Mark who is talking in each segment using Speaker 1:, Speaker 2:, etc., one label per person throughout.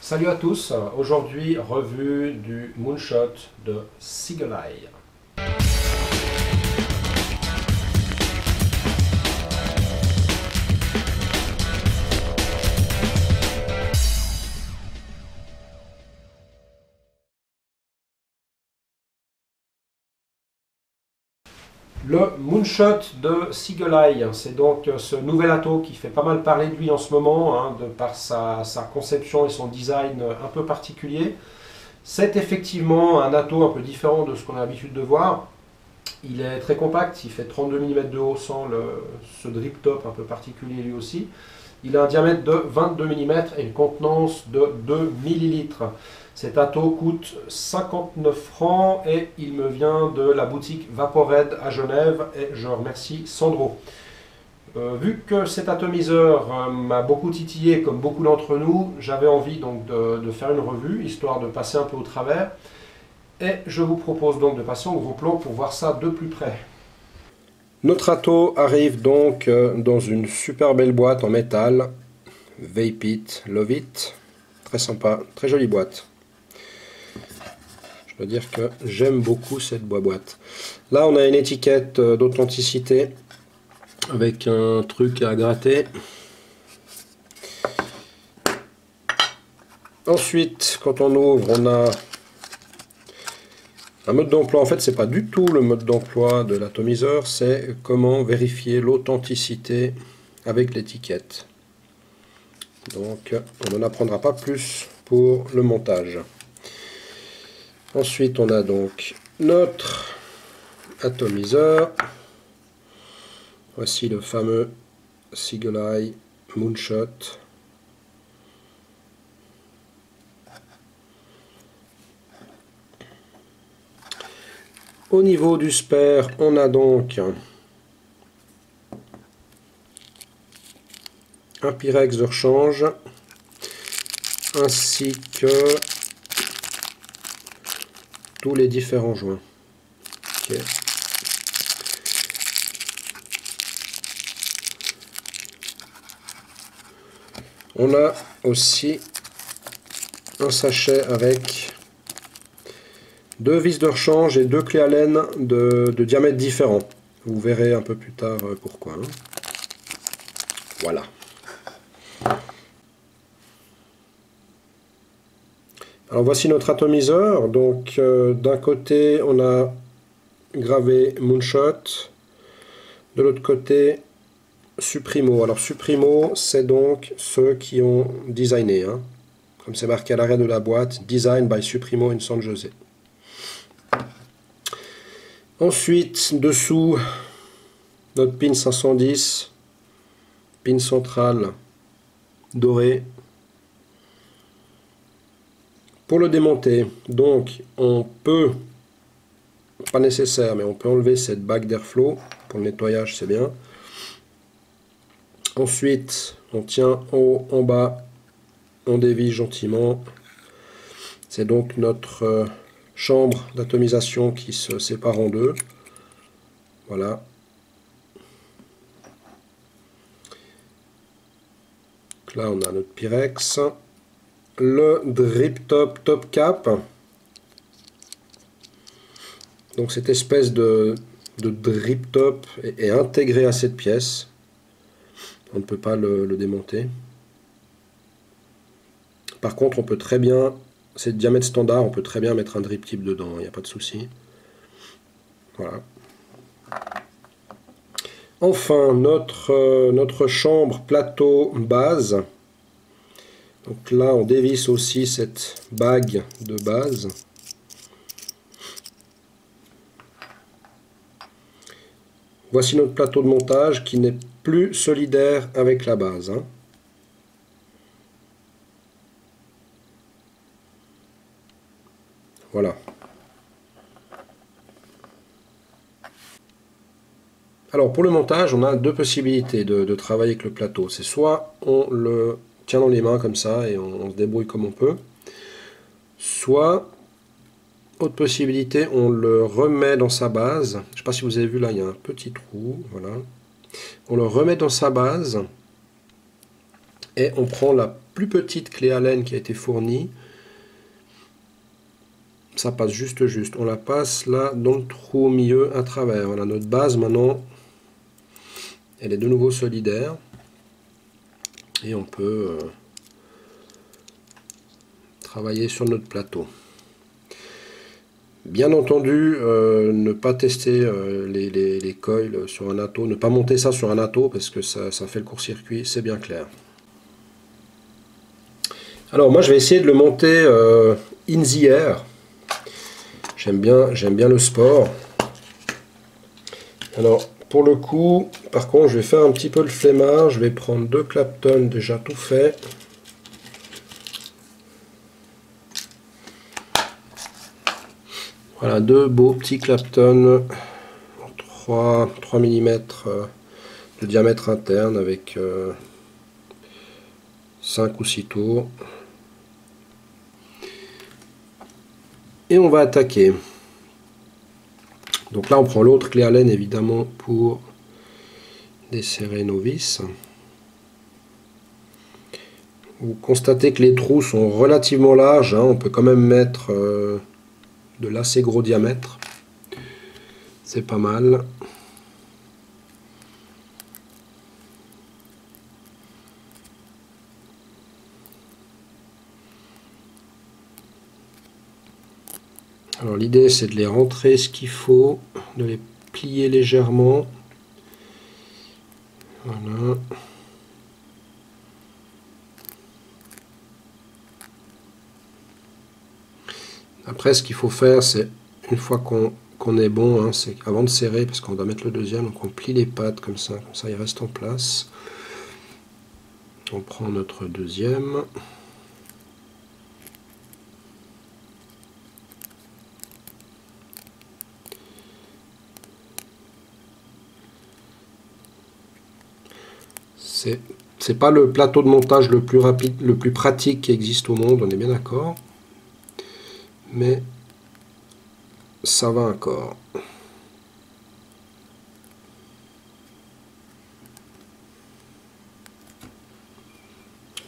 Speaker 1: Salut à tous, aujourd'hui revue du Moonshot de Seagull Eye. Le Moonshot de Seagull Eye, c'est donc ce nouvel ato qui fait pas mal parler de lui en ce moment, de par sa conception et son design un peu particulier. C'est effectivement un ato un peu différent de ce qu'on a l'habitude de voir. Il est très compact, il fait 32 mm de haut sans ce drip top un peu particulier lui aussi. Il a un diamètre de 22 mm et une contenance de 2 ml. Cet ato coûte 59 francs et il me vient de la boutique Vapored à Genève et je remercie Sandro. Vu que cet atomiseur m'a beaucoup titillé comme beaucoup d'entre nous, j'avais envie donc de faire une revue, histoire de passer un peu au travers. Et je vous propose donc de passer au gros plan pour voir ça de plus près. Notre ato arrive donc dans une super belle boîte en métal. Vape It, Love It. Très sympa, très jolie boîte. Je dois dire que j'aime beaucoup cette boîte. Là on a une étiquette d'authenticité avec un truc à gratter. Ensuite, quand on ouvre, on a un mode d'emploi. En fait, c'est pas du tout le mode d'emploi de l'atomiseur, c'est comment vérifier l'authenticité avec l'étiquette. Donc, on n'en apprendra pas plus pour le montage. Ensuite, on a donc notre atomiseur. Voici le fameux Seagull Eye Moonshot. Au niveau du spare, on a donc un Pyrex de rechange, ainsi que tous les différents joints. Okay. On a aussi un sachet avec deux vis de rechange et deux clés Allen de diamètre différents. Vous verrez un peu plus tard pourquoi. Voilà. Alors voici notre atomiseur. Donc d'un côté on a gravé Moonshot, de l'autre côté Supremo. Alors Supremo, c'est donc ceux qui ont designé, comme c'est marqué à l'arrière de la boîte, Design by Supremo in San Jose. Ensuite, dessous, notre pin 510, pin centrale doré. Pour le démonter, donc on peut, pas nécessaire, mais on peut enlever cette bague d'airflow. Pour le nettoyage, c'est bien. Ensuite, on tient en haut, en bas, on dévisse gentiment. C'est donc notre chambre d'atomisation qui se sépare en deux. Voilà. Donc là, on a notre Pyrex. Le drip top top cap. Donc cette espèce de drip top est intégré à cette pièce. On ne peut pas le démonter. Par contre, on peut très bien, c'est de diamètre standard, on peut très bien mettre un drip tip dedans, il n'y a pas de souci. Voilà. Enfin, notre chambre plateau base. Donc là, on dévisse aussi cette bague de base. Voici notre plateau de montage qui n'est plus solidaire avec la base. Voilà. Alors pour le montage, on a deux possibilités de travailler avec le plateau. C'est soit on le tient dans les mains comme ça et on se débrouille comme on peut. Soit, autre possibilité, on le remet dans sa base. Je ne sais pas si vous avez vu là, il y a un petit trou. Voilà. On le remet dans sa base. Et on prend la plus petite clé Allen qui a été fournie. Ça passe juste. On la passe là dans le trou au milieu à travers. Voilà, notre base maintenant, elle est de nouveau solidaire. Et on peut travailler sur notre plateau. Bien entendu, ne pas tester les coils sur un atto, ne pas monter ça sur un atto parce que ça fait le court-circuit, c'est bien clair. Alors moi je vais essayer de le monter in the air. J'aime bien le sport. Alors pour le coup, par contre je vais faire un petit peu le flemmard, je vais prendre 2 Clapton déjà tout fait. Voilà, 2 beaux petits Clapton, 3 mm de diamètre interne avec 5 ou 6 tours. Et on va attaquer. Donc là on prend l'autre clé Allen évidemment pour desserrer nos vis. Vous constatez que les trous sont relativement larges, hein. On peut quand même mettre de l'assez gros diamètre. C'est pas mal. Alors l'idée c'est de les rentrer ce qu'il faut, de les plier légèrement. Voilà. Après ce qu'il faut faire c'est, une fois qu'on est bon, hein, c'est avant de serrer, parce qu'on doit mettre le deuxième, donc on plie les pattes comme ça il reste en place. On prend notre deuxième. C'est pas le plateau de montage le plus rapide, le plus pratique qui existe au monde, on est bien d'accord. Mais ça va encore.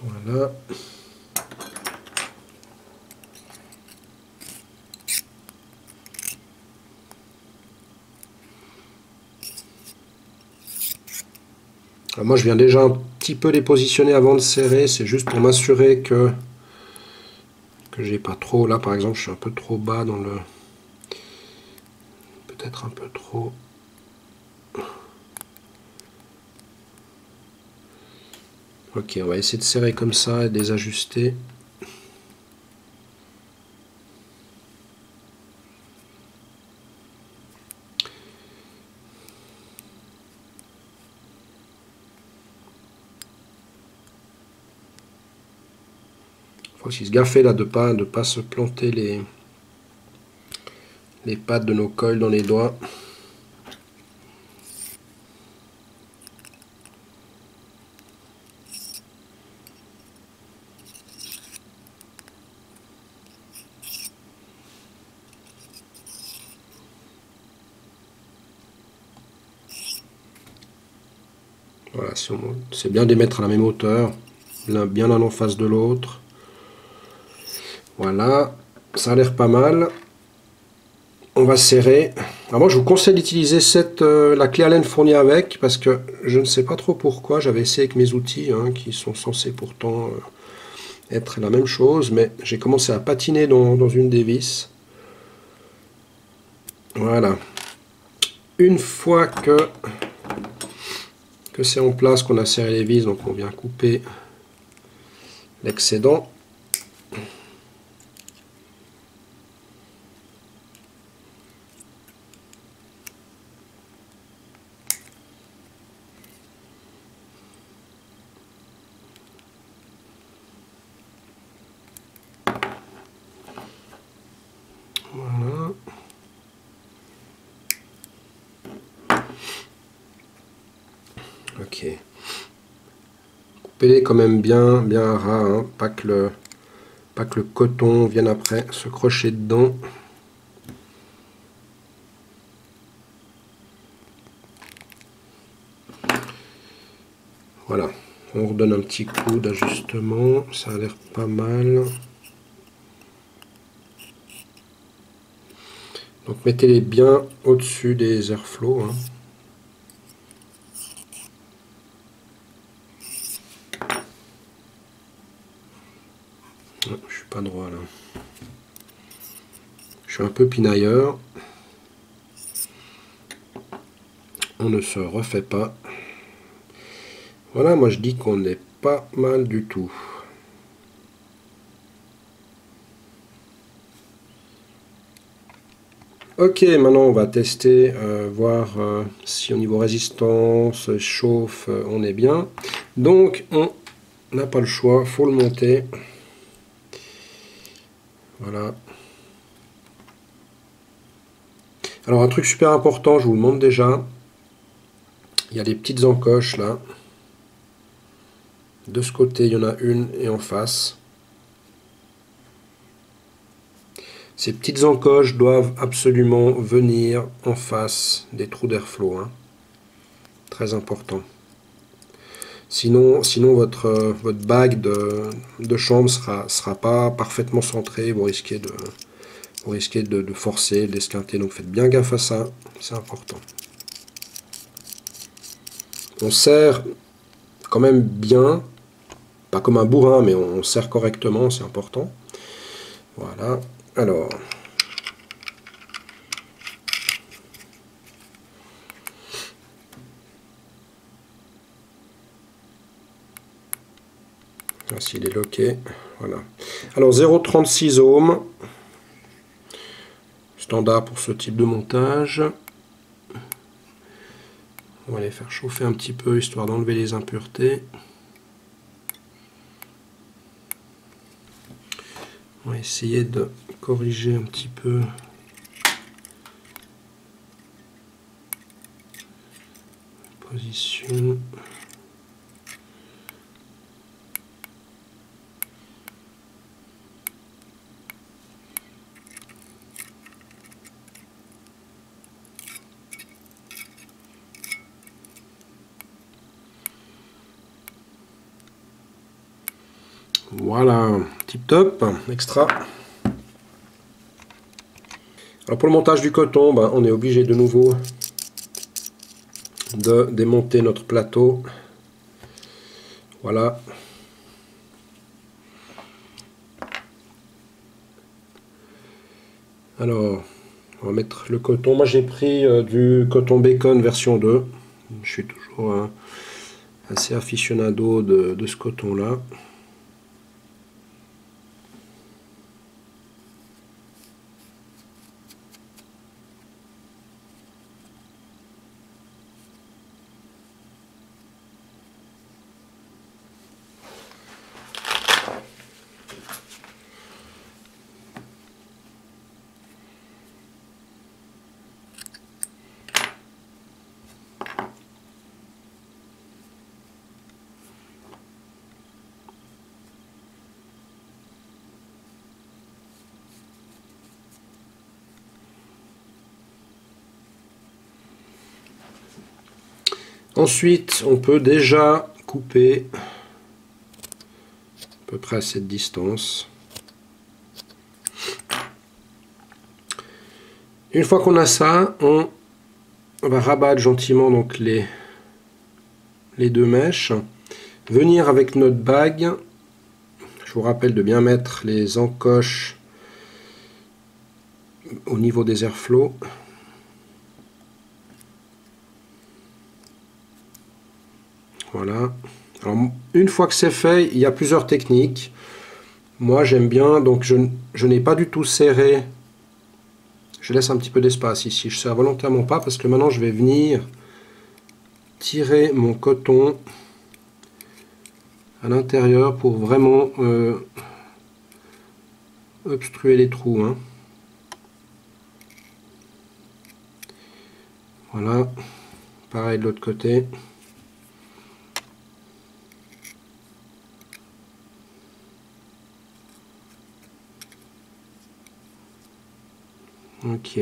Speaker 1: Voilà. Alors moi je viens déjà un petit peu les positionner avant de serrer, c'est juste pour m'assurer que j'ai pas trop, là par exemple je suis un peu trop bas dans le, peut-être un peu trop. Ok, on va essayer de serrer comme ça et de les ajuster. Faut aussi se gaffer là de pas se planter les pattes de nos coils dans les doigts. Voilà, c'est bien de les mettre à la même hauteur, bien l'un en face de l'autre. Voilà, ça a l'air pas mal. On va serrer. Alors moi je vous conseille d'utiliser la clé Allen fournie avec, parce que je ne sais pas trop pourquoi, j'avais essayé avec mes outils, hein, qui sont censés pourtant être la même chose, mais j'ai commencé à patiner dans une des vis. Voilà. Une fois que c'est en place, qu'on a serré les vis, donc on vient couper l'excédent. Voilà. Ok. Coupez-les quand même bien ras, hein, pas que le coton vienne après se crocher dedans. Voilà. On redonne un petit coup d'ajustement, ça a l'air pas mal. Donc mettez-les bien au-dessus des airflows. Hein. Je suis pas droit là. Je suis un peu pinailleur. On ne se refait pas. Voilà, moi je dis qu'on est pas mal du tout. Ok, maintenant on va tester, voir si au niveau résistance, chauffe, on est bien. Donc on n'a pas le choix, faut le monter. Voilà. Alors un truc super important, je vous le montre déjà. Il y a des petites encoches là. De ce côté, il y en a une et en face. Ces petites encoches doivent absolument venir en face des trous d'airflow. Hein. Très important. Sinon votre bague de chambre sera pas parfaitement centrée. Vous risquez de forcer, d'esquinter. Donc faites bien gaffe à ça. C'est important. On serre quand même bien. Pas comme un bourrin, mais on serre correctement. C'est important. Voilà. Alors... s'il est loqué, voilà. Alors 0,36 ohms, standard pour ce type de montage. On va les faire chauffer un petit peu histoire d'enlever les impuretés. On va essayer de corriger un petit peu. Position. Voilà, tip top, extra. Alors pour le montage du coton, on est obligé de nouveau de démonter notre plateau. Voilà. Alors, on va mettre le coton. Moi j'ai pris du coton bacon version 2. Je suis toujours assez aficionado de ce coton là. Ensuite, on peut déjà couper à peu près à cette distance. Une fois qu'on a ça, on va rabattre gentiment donc les deux mèches. Venir avec notre bague. Je vous rappelle de bien mettre les encoches au niveau des airflows. Voilà. Alors, une fois que c'est fait, il y a plusieurs techniques. Moi, j'aime bien, donc je n'ai pas du tout serré. Je laisse un petit peu d'espace ici. Je ne serre volontairement pas parce que maintenant, je vais venir tirer mon coton à l'intérieur pour vraiment obstruer les trous. Hein. Voilà. Pareil de l'autre côté. Ok.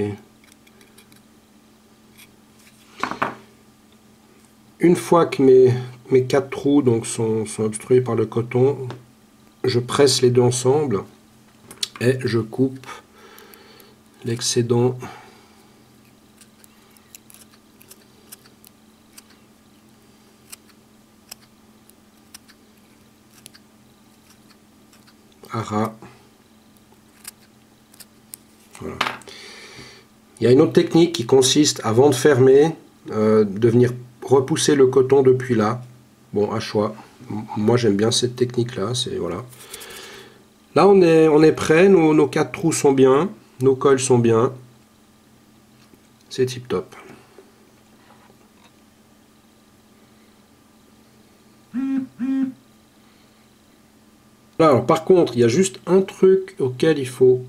Speaker 1: Une fois que mes 4 trous donc sont obstrués par le coton, je presse les deux ensemble et je coupe l'excédent à ras. Voilà. Il y a une autre technique qui consiste, avant de fermer, de venir repousser le coton depuis là. Bon, à choix. Moi j'aime bien cette technique là. Voilà. Là on est prêt, nos 4 trous sont bien, nos cols sont bien. C'est tip top. Alors par contre, il y a juste un truc auquel il faut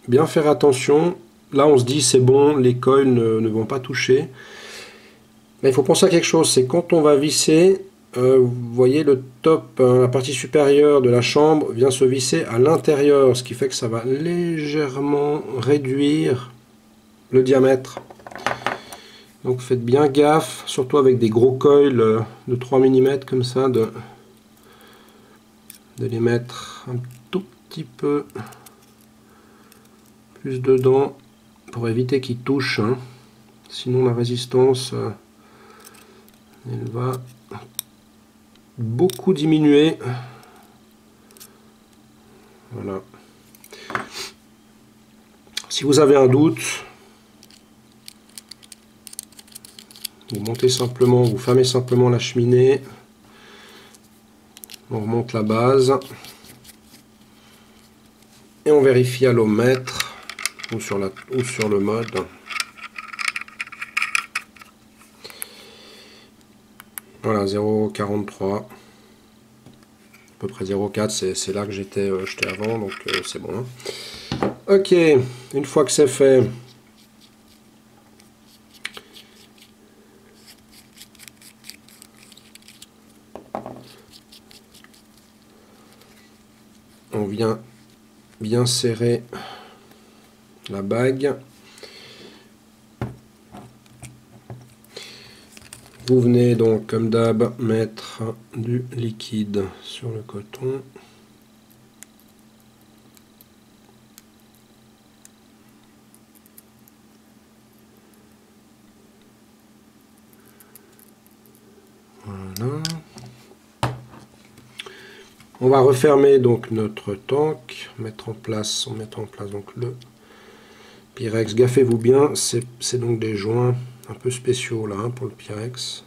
Speaker 1: bien faire attention. Là on se dit c'est bon, les coils ne vont pas toucher. Mais il faut penser à quelque chose, c'est quand on va visser, vous voyez le top, la partie supérieure de la chambre vient se visser à l'intérieur, ce qui fait que ça va légèrement réduire le diamètre. Donc faites bien gaffe, surtout avec des gros coils de 3 mm comme ça, de les mettre un tout petit peu plus dedans pour éviter qu'ils touchent, hein. Sinon la résistance elle va beaucoup diminuer. Voilà. Si vous avez un doute, vous montez simplement, vous fermez simplement la cheminée, on remonte la base et on vérifie à l'ohmètre ou sur le mode. Voilà, 0,43, à peu près 0,4, c'est là que j'étais avant, donc c'est bon. Hein. Ok, une fois que c'est fait, on vient bien serrer la bague. Vous venez donc, comme d'hab, mettre du liquide sur le coton. Voilà. On va refermer donc notre tank, on met en place donc le Pyrex. Gaffez-vous bien, c'est donc des joints un peu spéciaux là, hein, pour le Pyrex.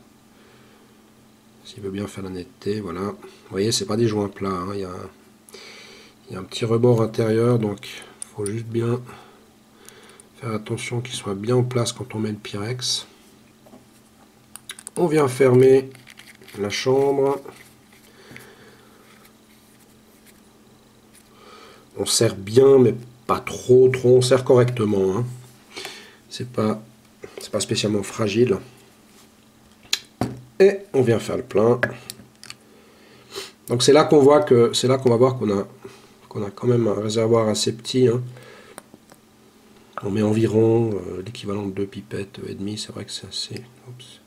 Speaker 1: S'il veut bien faire la netteté, voilà. Vous voyez, c'est pas des joints plats, hein. Il y a un petit rebord intérieur, donc il faut juste bien faire attention qu'il soit bien en place quand on met le Pyrex. On vient fermer la chambre. On serre bien, mais pas trop, on serre correctement, hein. C'est pas spécialement fragile. Et on vient faire le plein. Donc c'est là qu'on voit va voir qu'on a quand même un réservoir assez petit, hein. On met environ l'équivalent de 2 pipettes et demie. C'est vrai que c'est assez. Oups.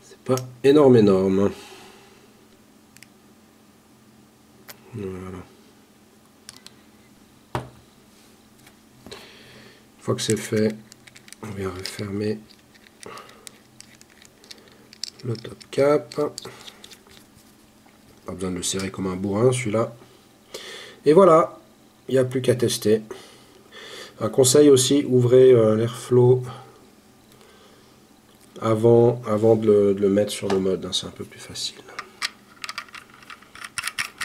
Speaker 1: C'est pas énorme. Voilà. Une fois que c'est fait, on vient refermer le top cap. Pas besoin de le serrer comme un bourrin celui-là. Et voilà, il n'y a plus qu'à tester. Un conseil aussi, ouvrez l'airflow avant de le mettre sur le mode, hein, c'est un peu plus facile.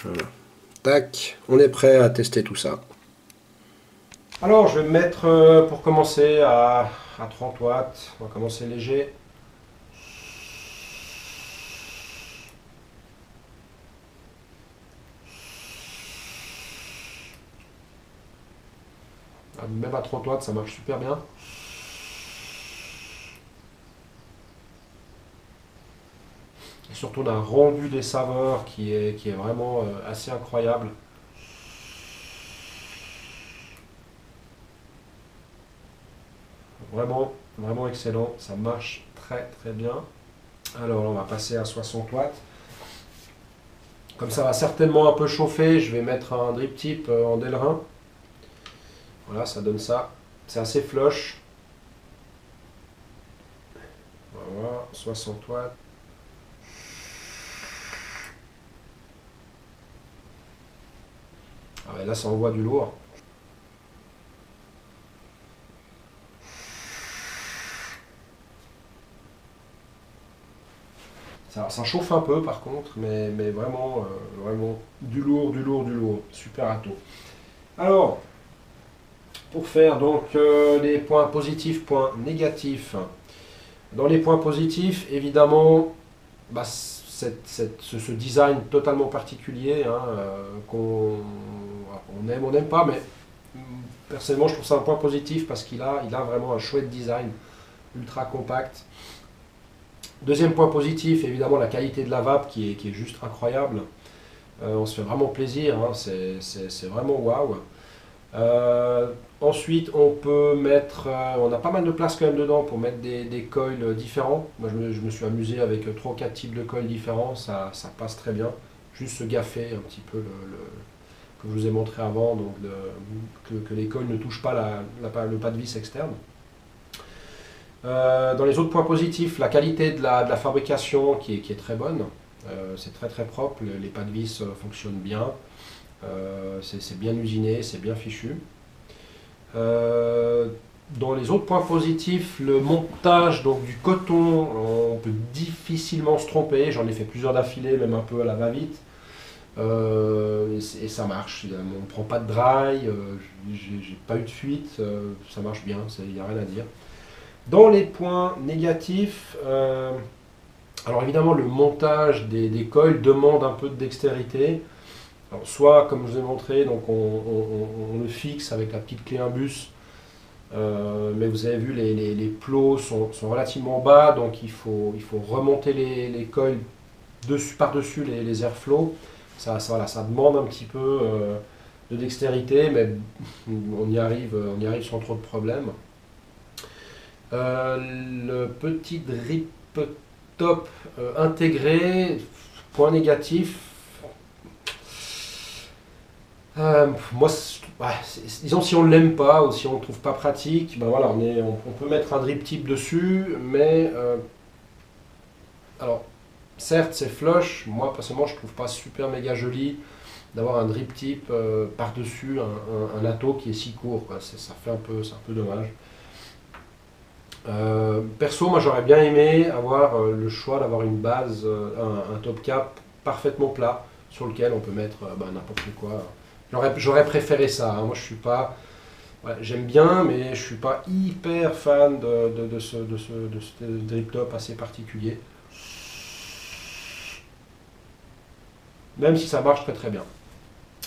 Speaker 1: Voilà. Tac, on est prêt à tester tout ça. Alors je vais me mettre pour commencer à 30 watts, on va commencer léger. Même à 30 watts ça marche super bien. Et surtout d'un rendu des saveurs qui est vraiment assez incroyable. Vraiment excellent, ça marche très bien. Alors on va passer à 60 watts. Comme ça va certainement un peu chauffer, je vais mettre un drip tip en Delrin. Voilà, ça donne ça. C'est assez flush. Voilà, 60 watts. Ah ouais, là ça envoie du lourd. Ça chauffe un peu par contre, mais vraiment, vraiment du lourd, du lourd, du lourd. Super ato. Alors, pour faire donc les points positifs, points négatifs. Dans les points positifs, évidemment, bah, ce design totalement particulier, hein, on aime, on n'aime pas, mais personnellement je trouve ça un point positif parce il a vraiment un chouette design, ultra compact. Deuxième point positif, évidemment la qualité de la vape qui est juste incroyable. On se fait vraiment plaisir, hein, c'est vraiment waouh. Ensuite, on peut mettre, on a pas mal de place quand même dedans pour mettre des coils différents. Moi, je me suis amusé avec 3 ou 4 types de coils différents, ça passe très bien. Juste se gaffer un petit peu que je vous ai montré avant, donc que les coils ne touchent pas le pas de vis externe. Dans les autres points positifs, la qualité de la fabrication qui est très bonne. C'est très très propre, les pas de vis fonctionnent bien. C'est bien usiné, c'est bien fichu. Dans les autres points positifs, le montage donc, du coton, on peut difficilement se tromper. J'en ai fait plusieurs d'affilée, même un peu à la va-vite. Et ça marche. On ne prend pas de dry, j'ai pas eu de fuite, ça marche bien, il n'y a rien à dire. Dans les points négatifs, alors évidemment le montage des coils demande un peu de dextérité. Alors, soit comme je vous ai montré, donc on le fixe avec la petite clé imbus, mais vous avez vu les plots sont relativement bas, donc il faut remonter les coils par-dessus les airflows. Ça demande un petit peu de dextérité, mais on y arrive sans trop de problèmes. Le petit drip top intégré, point négatif. Moi, disons si on ne l'aime pas ou si on ne le trouve pas pratique, ben voilà, on peut mettre un drip tip dessus, mais alors certes c'est flush, moi personnellement je trouve pas super méga joli d'avoir un drip tip par-dessus un atto qui est si court, quoi. Ça fait c'est un peu dommage. Perso, moi j'aurais bien aimé avoir le choix d'avoir une base, un top cap parfaitement plat sur lequel on peut mettre n'importe quoi. J'aurais préféré ça, hein. Moi je suis pas, ouais, j'aime bien, mais je suis pas hyper fan de ce drip top assez particulier. Même si ça marche très très bien.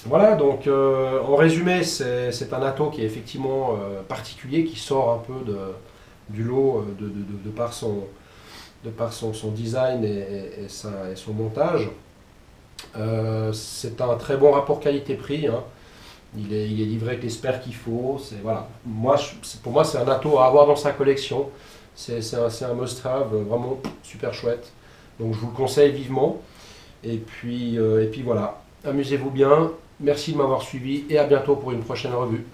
Speaker 1: Voilà, donc en résumé, c'est un atto qui est effectivement particulier, qui sort un peu du lot de par son design et son montage. C'est un très bon rapport qualité-prix, hein. Il est livré avec les spares qu'il faut. Voilà. Pour moi, c'est un atto à avoir dans sa collection. C'est un must-have, vraiment super chouette. Donc je vous le conseille vivement. Et puis voilà, amusez-vous bien. Merci de m'avoir suivi et à bientôt pour une prochaine revue.